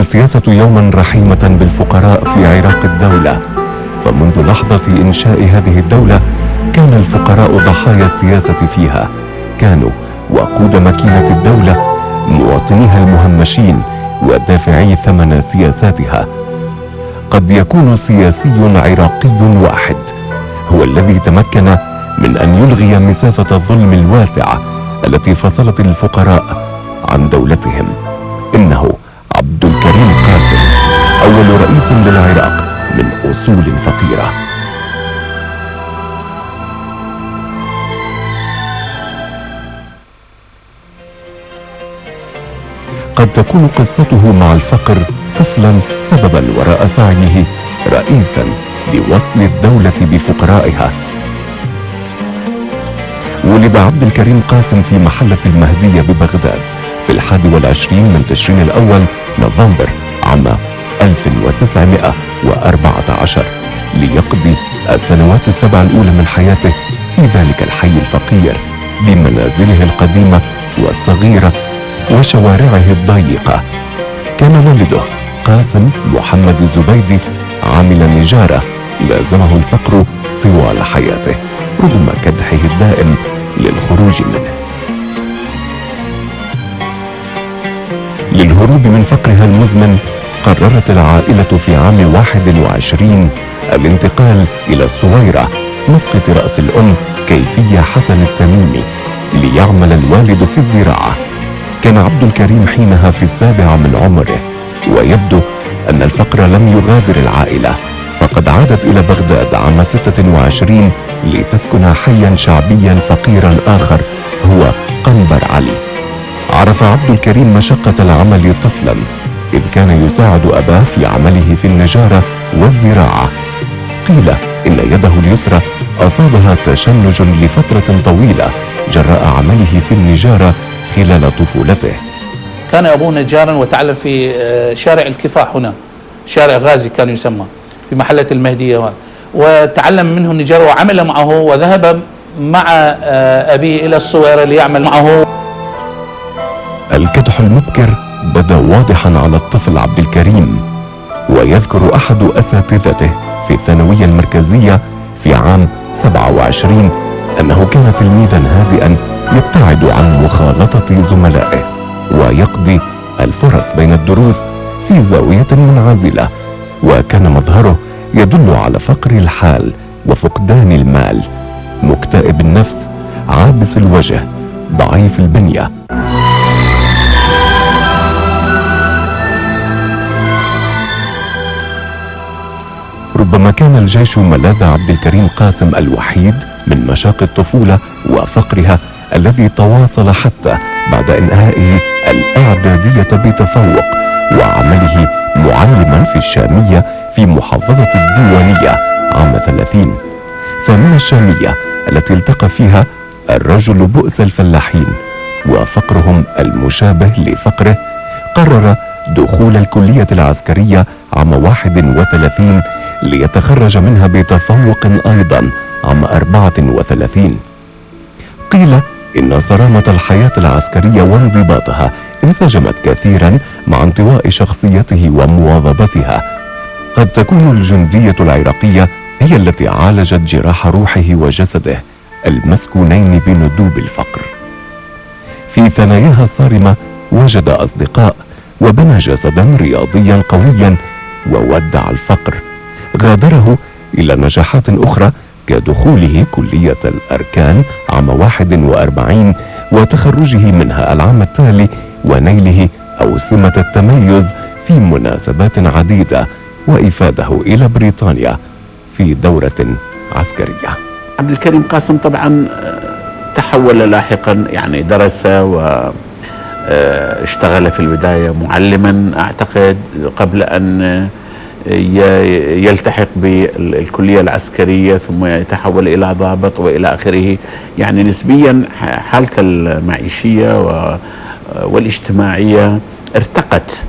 السياسة يوما رحيمة بالفقراء في عراق الدولة، فمنذ لحظة إنشاء هذه الدولة كان الفقراء ضحايا السياسة فيها، كانوا وقود ماكينة الدولة، مواطنيها المهمشين ودافعي ثمن سياساتها. قد يكون سياسي عراقي واحد هو الذي تمكن من أن يلغي مسافة الظلم الواسعة التي فصلت الفقراء عن دولتهم. إنه عبد الكريم قاسم، أول رئيس للعراق من أصول فقيرة. قد تكون قصته مع الفقر طفلا سببا وراء سعيه رئيسا لوصل الدولة بفقرائها. ولد عبد الكريم قاسم في محلة المهدية ببغداد في 21 من تشرين الأول نوفمبر عام 1914 ليقضي السنوات السبع الأولى من حياته في ذلك الحي الفقير بمنازله القديمة والصغيرة وشوارعه الضيقة. كان والده قاسم محمد الزبيدي عامل نجارة لازمه الفقر طوال حياته رغم كدحه الدائم للخروج منه. للهروب من فقرها المزمن قررت العائلة في عام 21 الانتقال إلى الصويرة مسقط رأس الأم كيفية حسن التميمي ليعمل الوالد في الزراعة. كان عبد الكريم حينها في 7 من عمره، ويبدو أن الفقر لم يغادر العائلة، فقد عادت إلى بغداد عام 26 لتسكن حيا شعبيا فقيرا آخر هو قنبر علي. عرف عبد الكريم مشقة العمل طفلا، إذ كان يساعد أباه في عمله في النجارة والزراعة. قيل إن يده اليسرى أصابها تشنج لفترة طويلة جراء عمله في النجارة خلال طفولته. كان أبوه نجارا وتعلم في شارع الكفاح، هنا شارع غازي كان يسمى، في محلة المهدية، وتعلم منه النجارة وعمل معه، وذهب مع أبيه إلى الصويرة ليعمل معه. الكدح المبكر بدا واضحا على الطفل عبد الكريم، ويذكر أحد أساتذته في الثانوية المركزية في عام 27 أنه كان تلميذا هادئا يبتعد عن مخالطة زملائه ويقضي الفرص بين الدروس في زاوية منعزلة، وكان مظهره يدل على فقر الحال وفقدان المال، مكتئب النفس، عابس الوجه، ضعيف البنية. ربما كان الجيش ملاذ عبد الكريم قاسم الوحيد من مشاق الطفولة وفقرها الذي تواصل حتى بعد إنهائه الإعدادية بتفوق وعمله معلما في الشامية في محافظة الديوانية عام 30. فمن الشامية التي التقى فيها الرجل بؤس الفلاحين وفقرهم المشابه لفقره، قرر دخول الكلية العسكرية عام 31 ليتخرج منها بتفوق أيضا عام 34. قيل إن صرامة الحياة العسكرية وانضباطها انسجمت كثيرا مع انطواء شخصيته ومواظبتها. قد تكون الجندية العراقية هي التي عالجت جراح روحه وجسده المسكونين بندوب الفقر. في ثناياها الصارمة وجد أصدقاء وبنى جسدا رياضيا قويا، وودع الفقر، غادره إلى نجاحات أخرى كدخوله كلية الأركان عام 41 وتخرجه منها العام التالي ونيله أوسمة التميز في مناسبات عديدة وإفاده إلى بريطانيا في دورة عسكرية. عبد الكريم قاسم طبعا تحول لاحقا، يعني درس واشتغل في البداية معلما أعتقد قبل أن يلتحق بالكلية العسكرية، ثم يتحول إلى ضابط وإلى آخره. يعني نسبيا حالته المعيشية والاجتماعية ارتقت،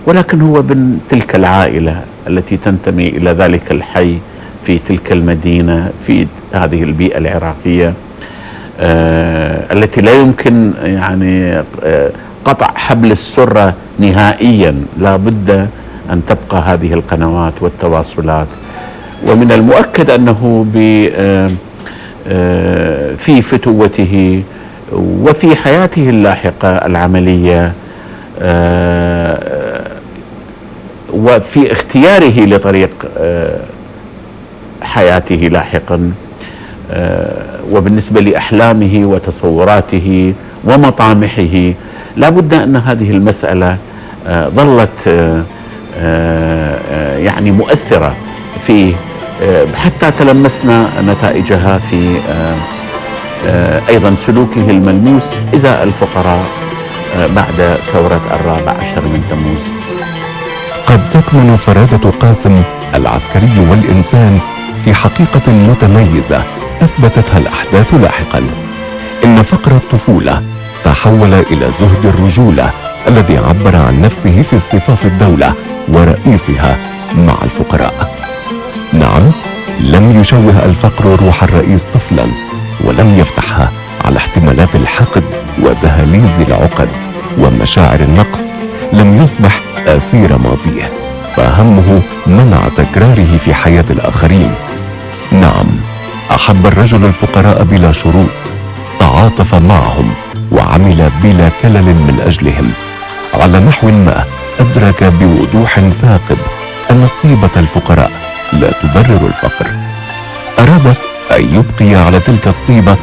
ولكن هو من تلك العائلة التي تنتمي إلى ذلك الحي في تلك المدينة في هذه البيئة العراقية التي لا يمكن يعني قطع حبل السرة نهائيا. لا بد أن تبقى هذه القنوات والتواصلات. ومن المؤكد أنه في فتوته وفي حياته اللاحقة العملية وفي اختياره لطريق حياته لاحقا وبالنسبة لأحلامه وتصوراته ومطامحه، لا بد أن هذه المسألة ظلت يعني مؤثرة في حتى تلمسنا نتائجها في أيضا سلوكه الملموس إزاء الفقراء بعد ثورة 14 من تموز. قد تكمن فرادة قاسم العسكري والإنسان في حقيقة متميزة أثبتتها الأحداث لاحقا. إن فقر الطفولة تحول إلى زهد الرجولة الذي عبر عن نفسه في اصطفاف الدولة ورئيسها مع الفقراء. نعم، لم يشوه الفقر روح الرئيس طفلا، ولم يفتحها على احتمالات الحقد ودهاليز العقد ومشاعر النقص. لم يصبح أسير ماضيه، فهمه منع تكراره في حياة الآخرين. نعم، أحب الرجل الفقراء بلا شروط، تعاطف معهم وعمل بلا كلل من أجلهم. على نحو ما أدرك بوضوح ثاقب أن طيبة الفقراء لا تبرر الفقر. أراد أن يبقي على تلك الطيبة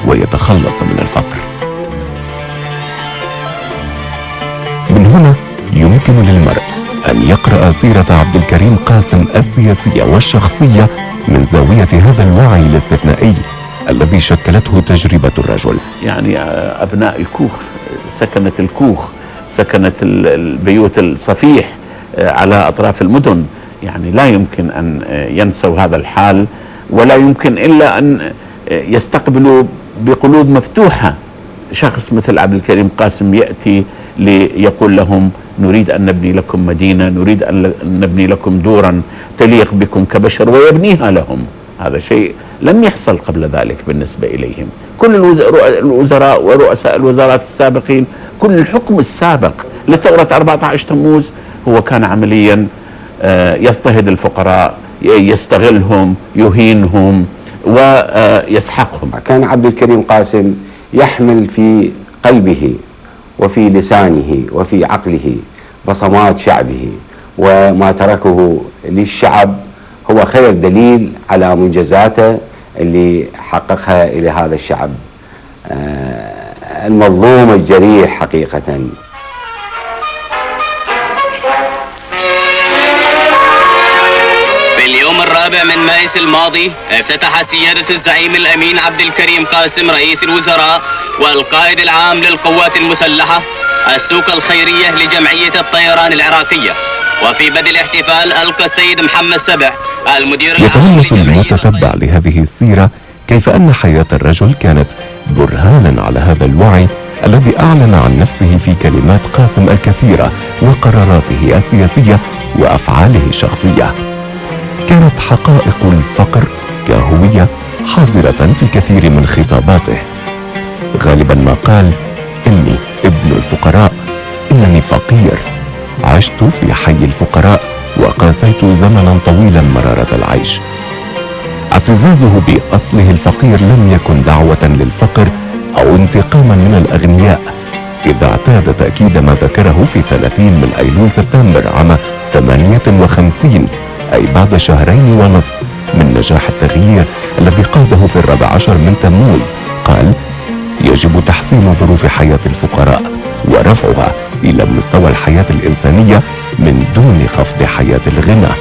ويتخلص من الفقر. من هنا يمكن للمرء أن يقرأ سيرة عبد الكريم قاسم السياسية والشخصية من زاوية هذا الوعي الاستثنائي الذي شكلته تجربة الرجل. يعني أبناء الكوخ، سكنت الكوخ، سكنت البيوت الصفيح على أطراف المدن، يعني لا يمكن أن ينسوا هذا الحال، ولا يمكن إلا أن يستقبلوا بقلوب مفتوحة شخص مثل عبد الكريم قاسم يأتي ليقول لهم نريد أن نبني لكم مدينة، نريد أن نبني لكم دورا تليق بكم كبشر، ويبنيها لهم. هذا شيء لم يحصل قبل ذلك بالنسبة إليهم. كل الوزراء ورؤساء الوزارات السابقين، كل الحكم السابق لثورة 14 تموز هو كان عمليا يضطهد الفقراء، يستغلهم، يهينهم ويسحقهم. كان عبد الكريم قاسم يحمل في قلبه وفي لسانه وفي عقله بصمات شعبه، وما تركه للشعب هو خير دليل على منجزاته اللي حققها إلى هذا الشعب المظلوم الجريح حقيقة. في اليوم الرابع من مايس الماضي افتتح سيادة الزعيم الأمين عبد الكريم قاسم رئيس الوزراء والقائد العام للقوات المسلحة السوق الخيرية لجمعية الطيران العراقية. وفي بدء الاحتفال ألقى السيد محمد سبع المدير العام يتلمس المتتبع لهذه السيرة كيف أن حياة الرجل كانت برهانا على هذا الوعي الذي أعلن عن نفسه في كلمات قاسم الكثيرة وقراراته السياسية وأفعاله الشخصية. كانت حقائق الفقر كهوية حاضرة في كثير من خطاباته. غالبا ما قال: إني ابن الفقراء، إنني فقير، عشت في حي الفقراء وقاسيت زمنا طويلا مرارة العيش. اعتزازه بأصله الفقير لم يكن دعوة للفقر أو انتقاما من الأغنياء، إذا اعتاد تأكيد ما ذكره في 30 من أيلول سبتمبر عام 58، أي بعد 2.5 شهرين من نجاح التغيير الذي قاده في 14 من تموز. قال: يجب تحسين ظروف حياة الفقراء ورفعها إلى مستوى الحياة الإنسانية من دون خفض حياة الغنى.